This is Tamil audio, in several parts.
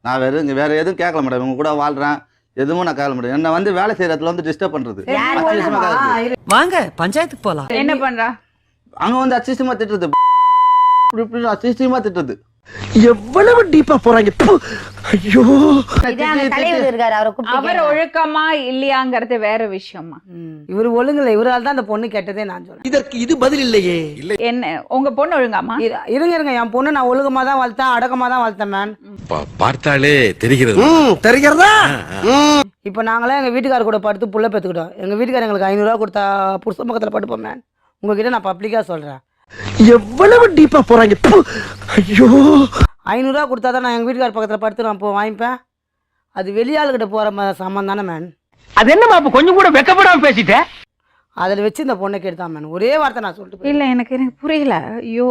நான் வேற எதுவும் கேட்கல மேடம். இவங்க கூட வாழ்றேன், எதுவும் நான் கேட்க முடியும். என்ன வந்து வேலை செய்யற இடத்துல வந்து டிஸ்டர்ப் பண்றது. வாங்க பஞ்சாயத்துக்கு போலாம். என்ன பண்றா? அங்க வந்து அசிஸ்டமா திட்டுறது, அசிஸ்டமா திட்டுறது. எவ்வளவு டீப்பா போறாங்க. ஐயோ, அவர் ஒழுக்கமா இல்லையாங்கிறது வேற விஷயமா. இவரு ஒழுங்குல, இவரால் தான் அந்த பொண்ணு கேட்டதே நான் சொல்றேன். இதற்கு இது பதில் இல்லையே. என்ன உங்க பொண்ணு ஒழுங்காமா? இருங்க, என் பொண்ணு நான் ஒழுக்கமா தான் வளர்த்தேன், அடக்கமா தான் வளர்த்தேன் மேம். பார்த்தாலே தெரிகிறது. தெரிகிறதா? இப்ப நாங்களே எங்க வீட்டுக்காரர் கூட படுத்து புள்ள பெத்துக்கிட்டோம். எங்க வீட்டுக்காரர் எங்களுக்கு 500 ரூபா கொடுத்தா புருஷ பக்கத்துல படுப்போம் மேம். உங்ககிட்ட நான் பப்ளிக்கா சொல்றேன். எவ்வளவு டீப்பா போறாங்க. ஐயோ, 500 ரூபா கொடுத்தா தான் நான் எங்க வீட்டுக்காரர் பக்கத்துல படுத்து நான் வாங்கிப்பேன். அது வெளியாளுகிட்ட போற சம்மந்தம் தானே மேம். அது என்னமா அப்ப கொஞ்சம் கூட வெக்கப்படாம பேசிட்டேன். அதில் வச்சு இந்த பொண்ணை கேட்டுதான் மேம். ஒரே வார்த்தை நான் சொல்லிட்டு இல்ல, எனக்கு புரியல. ஐயோ,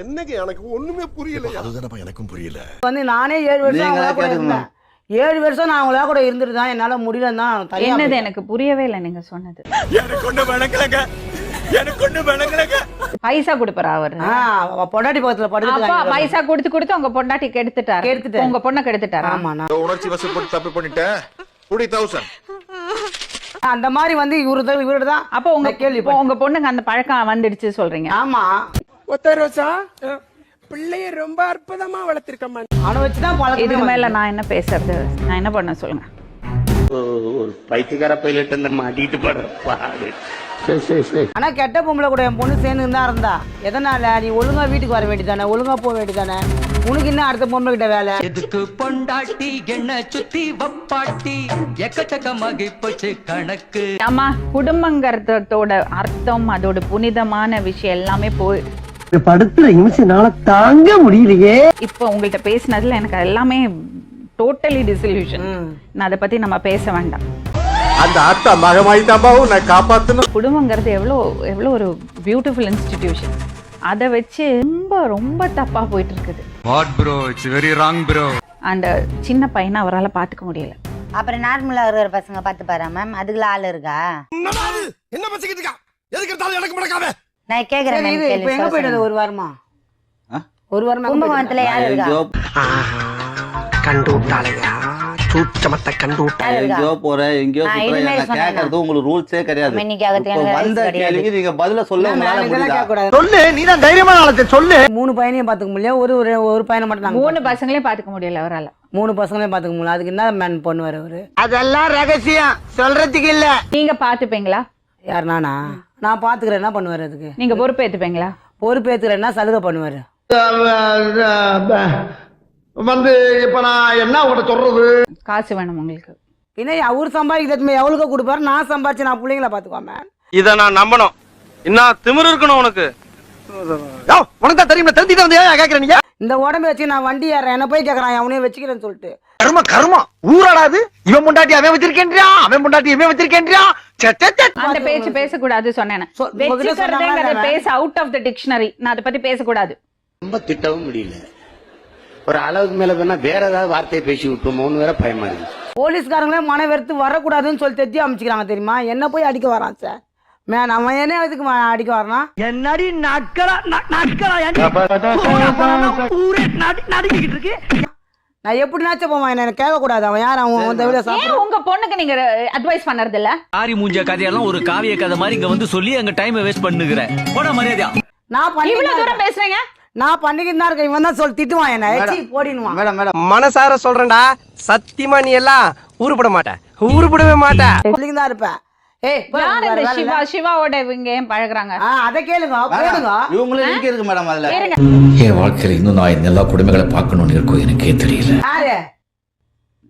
என்னங்க எனக்கு ஒண்ணுமே புரியல. அதுதானப்பா எனக்கும் புரியல. வந்து நானே 7 வருஷம் அவங்களா கூட இருந்தேன். 7 வருஷம் நான் அவங்களா கூட இருந்துட்டு தான் என்னால முடியலன்னு தான். என்னது எனக்கு புரியவே இல்லை நீங்க சொன்னது. பைசா கொடுப்பாரா அவரு? பொண்டாட்டி பக்கத்துல படுத்து பைசா கொடுத்து உங்க பொண்டாட்டி கெடுத்துட்டாரு, உங்க பொண்ணை கெடுத்துட்டாரு. ஆமா, நான் உணர்ச்சி வசப்பட்டு தப்பு பண்ணிட்டேன். 40,000 அந்த மாதிரி வந்து இவரு தான். அப்போ உங்க கேள்வி, உங்க பொண்ணுங்க அந்த பழக்கம் வந்துடுச்சு சொல்றீங்க? ஆமா, ஒத்தரோசா பிள்ளைய ரொம்ப அற்புதமா வளர்த்திருக்கம்மா. அவனை வச்சுதான் பழக்கம். இதுக்கு மேல நான் என்ன பேசுறது? நான் என்ன பண்ண சொல்லுங்க? ஒரு பைத்தியக்கார பைலட் அந்த மாட்டிட்டு படுற பாடு. ஆனா கெட்ட பொம்பளை கூட என் பொண்ணு சேர்ந்து தான் இருந்தா. எதனால? நீ ஒழுங்கா வீட்டுக்கு வர வேண்டியதானே, ஒழுங்கா போக வேண்டியதானே. உனக்கு இன்னும் அடுத்த பொம்பளை கிட்ட வேலை எதுக்கு? பொண்டாட்டி என்ன சுத்தி வப்பாட்டி எக்கச்சக்கமாகி போச்சு கணக்கு. ஆமா, குடும்பங்கிறதோட அர்த்தம், அதோட புனிதமான விஷயம் எல்லாமே போய் படுத்துற நிமிஷம்னால தாங்க முடியலையே. இப்போ உங்கள்கிட்ட பேசினதுல எனக்கு எல்லாமே டோட்டலி டிசல்யூஷன். நான் அதை பத்தி நம்ம பேச வேண்டாம். அந்த ஆத்தா மகமாயி தாம்பாவும் நான் காப்பாத்தணும். குடும்பங்கிறது எவ்வளோ ஒரு பியூட்டிஃபுல் இன்ஸ்டிடியூஷன். அதை வச்சு ரொம்ப ரொம்ப தப்பா போயிட்டு இருக்குது. What bro, it's very wrong bro. அந்த சின்ன பையனை அவரால் பார்த்துக்க முடியல. அப்புறம் நார்மலா இருக்கிற பசங்க பார்த்து பாரு மேம், அதுக்குள்ள ஆள் இருக்கா? என்ன பசிக்கிட்டு இருக்கா? எதுக்கு எடுத்தாலும் எனக்கு முடக்காம. நான் கேக்குறேன். இப்ப எங்க போயிட்டது? ஒரு வாரமா கும்பகோணத்துல யாரு இருக்கா? கண்டு விட்டாளையா, சூச்சமத்தை கண்டு விட்டாங்க. எங்கேயோ போறேன், எங்கேயோ கேட்கறது உங்களுக்கு ரூல்ஸே கிடையாது. வந்த கேள்விக்கு நீங்க பதில சொல்ல சொல்லு. நீ தான் தைரியமான ஆளத்தை சொல்லு. 3 பையனையும் பாத்துக்க முடியல, ஒரு பையனை மட்டும். 3 பசங்களையும் பாத்துக்க முடியல அவரால். 3 பசங்களையும் பாத்துக்க முடியல. அதுக்கு என்ன மேன் பண்ணுவாரு அவரு? அதெல்லாம் ரகசியம் சொல்றதுக்கு இல்ல. நீங்க பாத்துப்பீங்களா? யார்? நானா? நான் பாத்துக்கிறேன். என்ன பண்ணுவாரு அதுக்கு? நீங்க பொறுப்பேத்துப்பீங்களா? பொறுப்பேத்துக்கிறேன்னா சலுகை பண்ணுவாரு. வந்து இப்ப நான் என்ன உங்கள்ட்ட சொல்றது? காசு வேணும் உங்களுக்கு? பின்ன அவரு சம்பாதிக்கிறது எவ்வளவு கொடுப்பாரு? நான் சம்பாதிச்சு நான் பிள்ளைங்களை பாத்துக்கோமே. இத நான் நம்பணும். இன்னும் திமிரு இருக்கணும் உனக்கு. உனக்கு தான் தெரியும். தெரிஞ்சுட்டு வந்து ஏன் கேக்குற நீங்க? இந்த உடம்பு வச்சு நான் வண்டி ஏறேன், என்ன போய் கேக்குறான் அவனையும் வச்சுக்கிறேன்னு சொல்லிட்டு. கர்மம் ஊராடாது. இவன் முண்டாட்டி அவன் வச்சிருக்கேன்றியா, அவன் முண்டாட்டி இவன் வச்சிருக்கேன்றியா. அந்த பேச்சு பேசக்கூடாது சொன்னேன். பேச அவுட் ஆஃப் தி டிக்ஷனரி. நான் அதை பத்தி பேசக்கூடாது. ரொம்ப திட்டவும் முடியல. ஒரு அளவுக்கு மேல வேணா வேற ஏதாவது வார்த்தையை பேசி விட்டுருமோன்னு வேற பயமா இருக்கு. போலீஸ்காரங்களே மன வெறுத்து வரக்கூடாதுன்னு சொல்லி தெத்தி அமைச்சுக்கிறாங்க தெரியுமா? என்ன போய் அடிக்க வரான் சார். மேன் அவன் என்ன எதுக்கு அடிக்க வரான்? என்னடி நாட்களா நடுக்கிட்டு இருக்கு. நான் எப்படினாச்சும் போவான், என்ன கேட்க கூடாது. அவன் யார்? அவன் உங்க பொண்ணுக்கு நீங்க அட்வைஸ் பண்றது இல்ல? ஆரி மூஞ்ச கதையெல்லாம் ஒரு காவிய கதை மாதிரி இங்க வந்து சொல்லி எங்க டைம் வேஸ்ட் பண்ணுகிற போட மரியாதையா. நான் பண்ணி இவ்வளவு தூரம் பேசுறீங்க. நான் பண்ணிக்கிட்டு தான் இருக்கேன். இவன் தான் சொல்லி திட்டுவான் என்ன, போடினுவான். மேடம் மேடம் மனசார சொல்றேன்டா, சத்தியமா நீ எல்லாம் உருப்பட மாட்ட, உருப்படவே மாட்ட. சொல்லிங்க தான் இருப்பேன். சிவாவோட இவங்க ஏன் பழகுறாங்க? அதை கேளுங்க, போடுங்க. இவங்களும் இருக்கு மேடம். அதுல என் வாழ்க்கையில இன்னும் நான் எல்லா குடும்பங்களை பார்க்கணும்னு இருக்கோ எனக்கே தெரியல. யாரு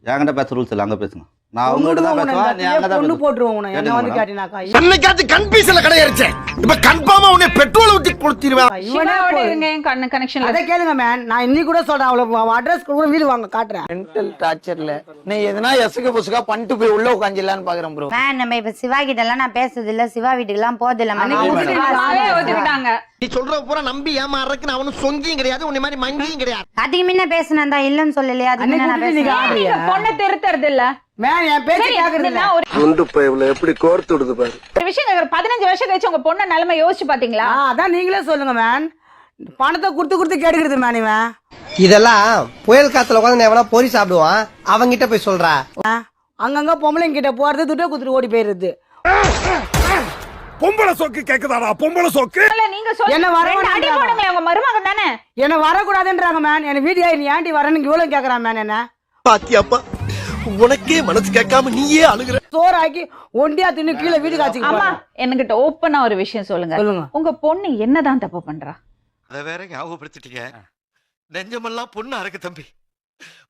என்கிட்ட பேச ரூல்ஸ் இல்ல, அங்க பேசுங்க. நான் உங்ககிட்ட தான் பேசுவேன். நீ அங்க தான் பொண்ணு போட்டுருவோம். உன்னை என்ன வந்து கேட்டினாக்கா என்னைக்காச்சும் கன்ஃபியூஷன்ல கிடையாயிருச்சே. இப்ப கன்ஃபார்மா உன்னை பெட்ரோல் ஊத்தி குளிச்சிடுவேன். சிவாவோட இவங்க ஏன் கனெக்ஷன்? அதை கேளுங்க மேன். நான் இன்னி கூட சொல்றேன். அவ்வளவு அட்ரஸ் கூட வீடு வாங்க காட்டுறேன். மென்டல் டார்ச்சர்ல நீ எதனா எசுக்கு புசுக்கா பண்ணிட்டு போய் உள்ள உட்காந்துலான்னு பாக்குறேன் ப்ரோ. நம்ம இப்ப சிவா கிட்ட எல்லாம் நான் பேசுறது இல்ல, சிவா வீட்டுக்கு எல்லாம் போறது இல்ல. ஒத்துக்கிட்டாங்க. நீ சொல்ற பூரா நம்பி ஏமாறதுக்கு அவனும் சொங்கியும் கிடையாது, உன்னை மாதிரி மங்கியும் கிடையாது. அதுக்கு முன்ன பேசினா இல்லன்னு சொல்லலையா? அதுக்கு முன்ன நான் பேசுறேன். பொண்ணை திருத்துறது இல்ல மேன். என் பேச்சு கேக்குறது இல்ல. குண்டு பையல எப்படி கோர்த்து விடுது பாரு. ஒரு விஷயம் 15 வருஷம் கழிச்சு உங்க பொண்ண நிலைமை யோசிச்சு பாத்தீங்களா? அதான் நீங்களே சொல்லுங்க மேன். பணத்தை குடுத்து கேட்டுக்கிறது மேன். இவன் இதெல்லாம் புயல் காத்துல உட்காந்து எவனா பொறி சாப்பிடுவான் அவங்கிட்ட போய் சொல்றா. அங்கங்க பொம்பளைங்க கிட்ட போறது துட்ட குத்துட்டு ஓடி போயிருது. பொம்பளை சோக்கு கேக்குதாடா பொம்பளை சோக்கு. நீங்க சொல்லுங்க, என்ன வர அடி போடுங்க, உங்க மருமகன் தானே. என்ன வரக்கூடாதுன்றாங்க மேன். என்ன வீட்டுக்கு நீ ஆண்டி வரணும் இவ்வளவு கேக்குறான் மேன். என்ன பாத்தியாப்பா உனக்கே மனசு கேட்காம நீயே அழுகுற. சோறாக்கி ஒண்டியா தின்னு கீழே வீடு காய்ச்சி. அம்மா என்கிட்ட ஓப்பனா ஒரு விஷயம் சொல்லுங்க. உங்க பொண்ணு என்னதான் தப்பு பண்றா? அத வேற ஞாபகப்படுத்திட்டீங்க. நெஞ்சமெல்லாம் பொண்ணா இருக்கு தம்பி,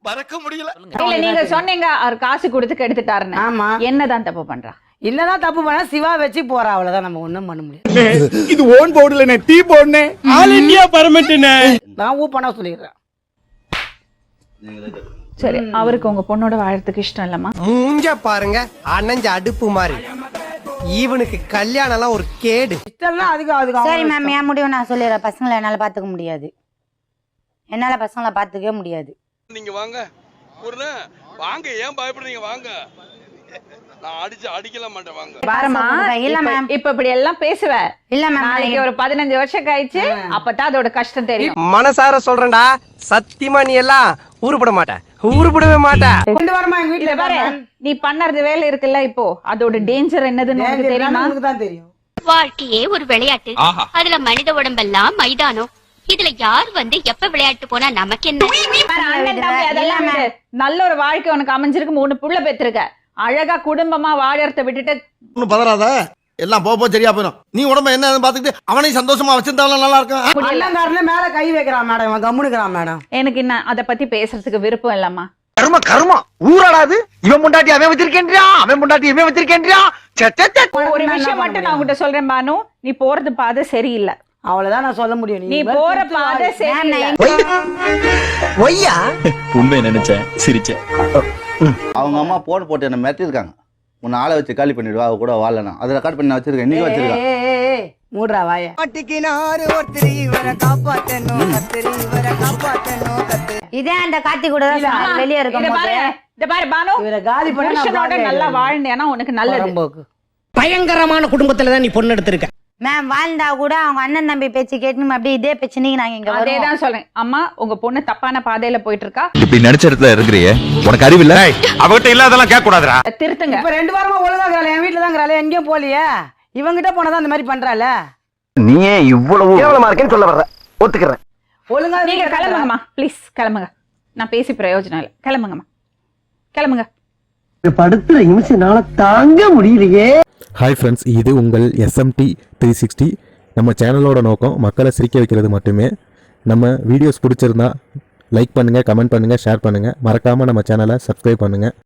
மறக்க முடியல. இல்ல நீங்க சொன்னீங்க அவர் காசு கொடுத்து கெடுத்துட்டாருன்னு. ஆமா. என்னதான் தப்பு பண்றா? என்னதான் தப்பு பண்ணா சிவா வச்சு போறா, அவ்வளவுதான். நம்ம ஒண்ணும் பண்ண முடியாது. இது ஓன் போர்டுல டீ போடுனே ஆல் இந்தியா பர்மிட்னே நான் ஊ பண்ண சொல்லிடுறேன். சரி, அவருக்கு உங்க பொண்ணோட வாழறதுக்கு இஷ்டம் இல்லம்மா? மூஞ்ச பாருங்க, அணைஞ்ச அடுப்பு மாதிரி. இவனுக்கு கல்யாணம் எல்லாம் ஒரு கேடு. இஷ்டம்லாம் அதுக்கு சரி மேம், என் முடிவு நான் சொல்லிடுறேன். பசங்களை என்னால பாத்துக்க முடியாது. என்னால பசங்களை பாத்துக்கவே முடியாது. நீங்க வாங்க வாங்க, ஏன் பயப்படுறீங்க? வாங்க, நான் அடிக்கல மாட்டேன். வாங்க பாருமா, இல்ல மேம், இப்ப இப்படி எல்லாம் பேசுவ. இல்ல மேம், நாளைக்கு ஒரு 15 வருஷம் கழிச்சு அப்பதான் அதோட கஷ்டம் தெரியும். மனசார சொல்றேன்டா, சத்தியமா நீ எல்லாம் உருப்பட மாட்ட, உருப்படவே மாட்ட. கொண்டு வரமா எங்க வீட்டுல பாரு, நீ பண்ணறது வேலை இருக்குல்ல, இப்போ அதோட டேஞ்சர் என்னதுன்னு உனக்கு தெரியுமா? உனக்கு தான் தெரியும். வாழ்க்கையே ஒரு விளையாட்டு, அதுல மனித உடம்பெல்லாம் மைதானம். இதுல யார் வந்து எப்ப விளையாட்டு போனா நமக்கு என்ன? அண்ணன் தம்பி அதெல்லாம் விடு. நல்ல ஒரு வாழ்க்கை உனக்கு அமைஞ்சிருக்கு, 3 புள்ள பெற்றிருக்க, அழகா குடும்பமா வாழறத விட்டுட்டு. ஒன்னும் பதறாத, எல்லாம் போக சரியா போயிடும். நீ உடம்ப என்ன பாத்துக்கிட்டு அவனையும் சந்தோஷமா வச்சிருந்தாலும் நல்லா இருக்கும். அண்ணங்காரன மேல கை வைக்கிறான் மேடம், கம்முனுக்குறான் மேடம். எனக்கு இன்னும் அத பத்தி பேசுறதுக்கு விருப்பம் இல்லம்மா. கர்ம ஊராடாது. இவன் முண்டாட்டி அவன் வச்சிருக்கேன்றியா, அவன் முண்டாட்டி இவன் வச்சிருக்கேன்றியா. ஒரு விஷயம் மட்டும் நான் உங்ககிட்ட சொல்றேன் பானு, நீ போறது பாதை சரியில்லை. அவ்வளவுதான் நான் சொல்ல முடியும். நீ போற பாதை சரியில்லை. ஒய்யா உண்மை நினைச்சேன், சிரிச்சேன். அவங்க அம்மா போட்டு என்ன மிரட்டிருக்காங்க. உன்னை ஆளை வச்சு காலி பண்ணிடுவா, அவ கூட வாழலாம். அதை ரெக்கார்ட் பண்ணி வச்சிருக்கேன், இன்னைக்கு வச்சிருக்கேன். மூடுறா வாய. இதே அந்த காத்தி கூட தான் வெளியே இருக்கும். இத பாரு பானு, இவரை காலி பண்ண புருஷனோட நல்லா வாழ்ந்தேனா உனக்கு நல்லது. பயங்கரமான குடும்பத்துல தான் நீ பொண்ணு எடுத்திருக்க. மேம், வாழ்ந்தா கூட அவங்க அண்ணன் தம்பி பேச்சு கேட்டு அப்படியே இதே பேச்சு நீங்க நாங்க இங்க அதேதான் சொல்றேன். அம்மா, உங்க பொண்ணு தப்பான பாதையில போயிட்டு இருக்கா. இப்படி நினைச்ச இடத்துல இருக்கிறியே, உனக்கு அறிவு இல்ல? அவகிட்ட இல்லாதெல்லாம் கேட்க கூடாதுடா. திருத்துங்க. இப்ப 2 வாரமா ஒழுங்காங்கறாளே, என் வீட்டுல தான் இருக்கறாளே, எங்கேயும் போலியே. இவங்கிட்ட போனதான் அந்த மாதிரி பண்றாள. நீயே இவ்வளவு கேவலமா இருக்கேன்னு சொல்ல வர்ற, ஒத்துக்கிறேன். ஒழுங்கா நீங்க கிளம்புங்கம்மா, ப்ளீஸ் கிளம்புங்க. நான் பேசி பிரயோஜனம் இல்லை. கிளம்புங்கம்மா, கிளம்புங்க. படுத்துற நிமிஷம்னால தாங்க முடியலையே. ஹாய் ஃப்ரெண்ட்ஸ், இது உங்கள் SMT 360. நம்ம சேனலோட நோக்கம் மக்களை சிரிக்க வைக்கிறது மட்டுமே. நம்ம வீடியோஸ் பிடிச்சிருந்தா லைக் பண்ணுங்கள், கமெண்ட் பண்ணுங்கள், ஷேர் பண்ணுங்கள். மறக்காமல் நம்ம சேனலை சப்ஸ்கிரைப் பண்ணுங்கள்.